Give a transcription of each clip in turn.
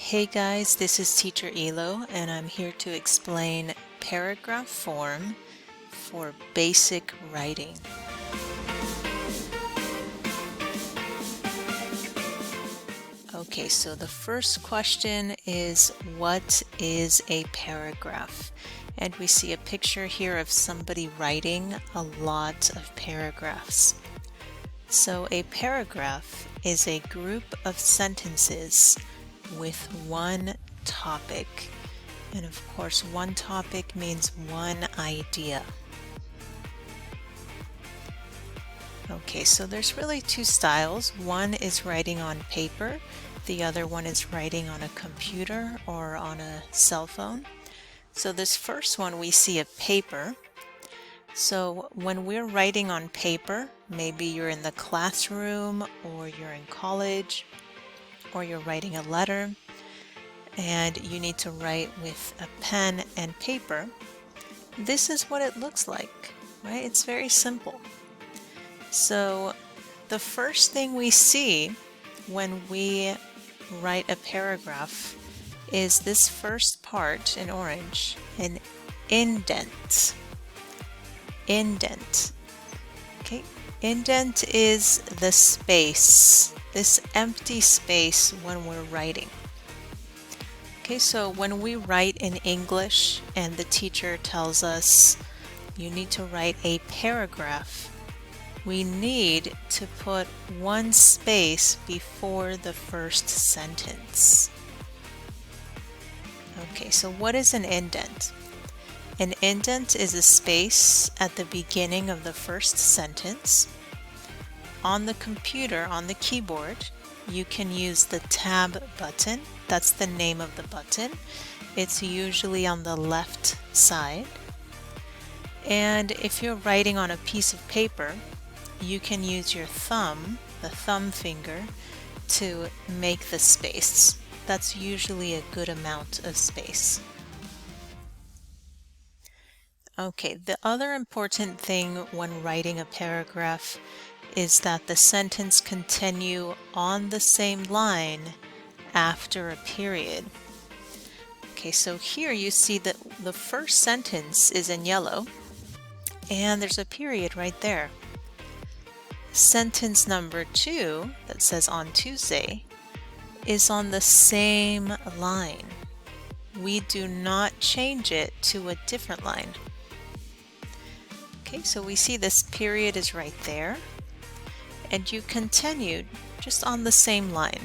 Hey guys, this is Teacher Elo and I'm here to explain paragraph form for basic writing. Okay, so the first question is, what is a paragraph? And we see a picture here of somebody writing a lot of paragraphs. So a paragraph is a group of sentences with one topic. And of course, one topic means one idea. Okay, so there's really two styles. One is writing on paper. The other one is writing on a computer or on a cell phone. So this first one, we see a paper. So when we're writing on paper, maybe you're in the classroom or you're in college or you're writing a letter and you need to write with a pen and paper. This is what it looks like, right? It's very simple. So the first thing we see when we write a paragraph is this first part in orange, an indent. Indent. Okay, indent is the space, this empty space when we're writing. Okay, so when we write in English and the teacher tells us you need to write a paragraph, we need to put one space before the first sentence. Okay, so what is an indent? An indent is a space at the beginning of the first sentence. On the computer, on the keyboard, you can use the tab button. That's the name of the button. It's usually on the left side. And if you're writing on a piece of paper, you can use your thumb, the thumb finger, to make the space. That's usually a good amount of space. Okay, the other important thing when writing a paragraph is that the sentence continue on the same line after a period. Okay, so here you see that the first sentence is in yellow and there's a period right there. Sentence number 2 that says on Tuesday is on the same line. We do not change it to a different line. Okay, so we see this period is right there and you continue just on the same line.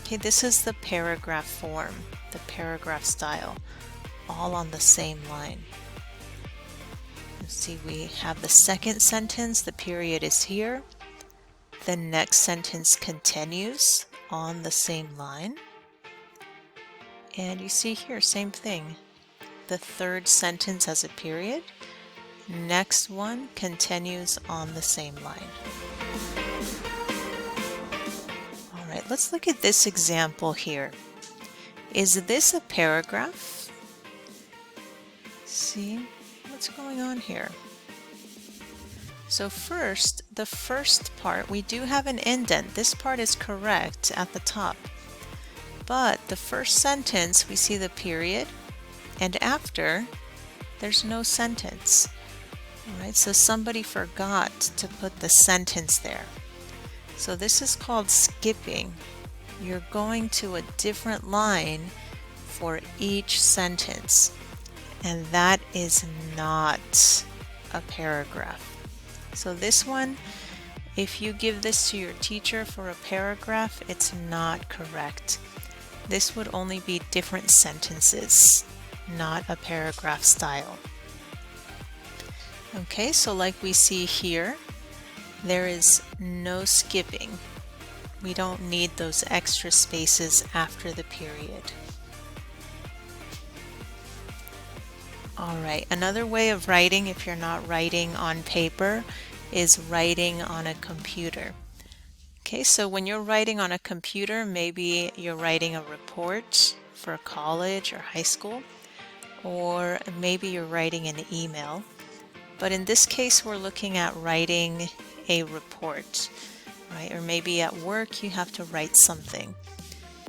Okay, this is the paragraph form, the paragraph style, all on the same line. You see we have the second sentence, the period is here. The next sentence continues on the same line. And you see here, same thing. The third sentence has a period. Next one continues on the same line. All right, let's look at this example here. Is this a paragraph? See what's going on here? So first, the first part, we do have an indent. This part is correct at the top. But the first sentence, we see the period, and after, there's no sentence. All right, so somebody forgot to put the sentence there. So this is called skipping. You're going to a different line for each sentence, and that is not a paragraph. So this one, if you give this to your teacher for a paragraph, it's not correct. This would only be different sentences, not a paragraph style. Okay, so like we see here, there is no skipping. We don't need those extra spaces after the period. Alright, another way of writing if you're not writing on paper is writing on a computer. Okay, so when you're writing on a computer, maybe you're writing a report for college or high school, or maybe you're writing an email. But in this case, we're looking at writing a report, right? Or maybe at work you have to write something.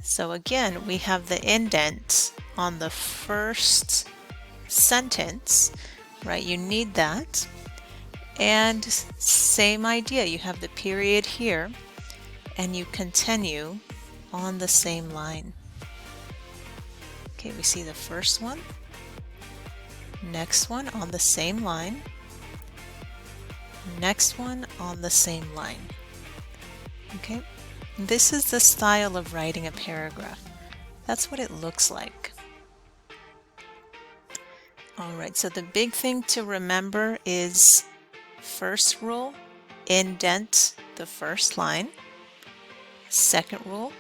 So again, we have the indent on the first sentence, right? You need that. And same idea, you have the period here and you continue on the same line. Okay, we see the first one, next one on the same line, next one on the same line. Okay, this is the style of writing a paragraph. That's what it looks like. All right, so the big thing to remember is first rule, indent the first line. Second rule,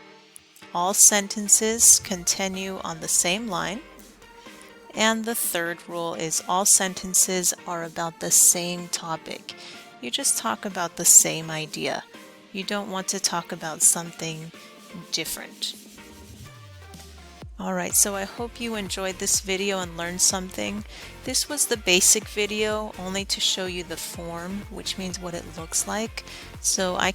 all sentences continue on the same line. And the third rule is all sentences are about the same topic. You just talk about the same idea. You don't want to talk about something different. Alright, so I hope you enjoyed this video and learned something. This was the basic video only to show you the form, which means what it looks like. So I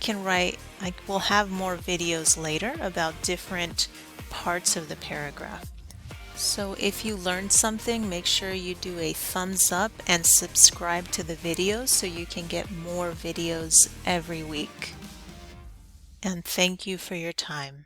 will have more videos later about different parts of the paragraph. So if you learned something, make sure you do a thumbs up and subscribe to the videos so you can get more videos every week. And thank you for your time.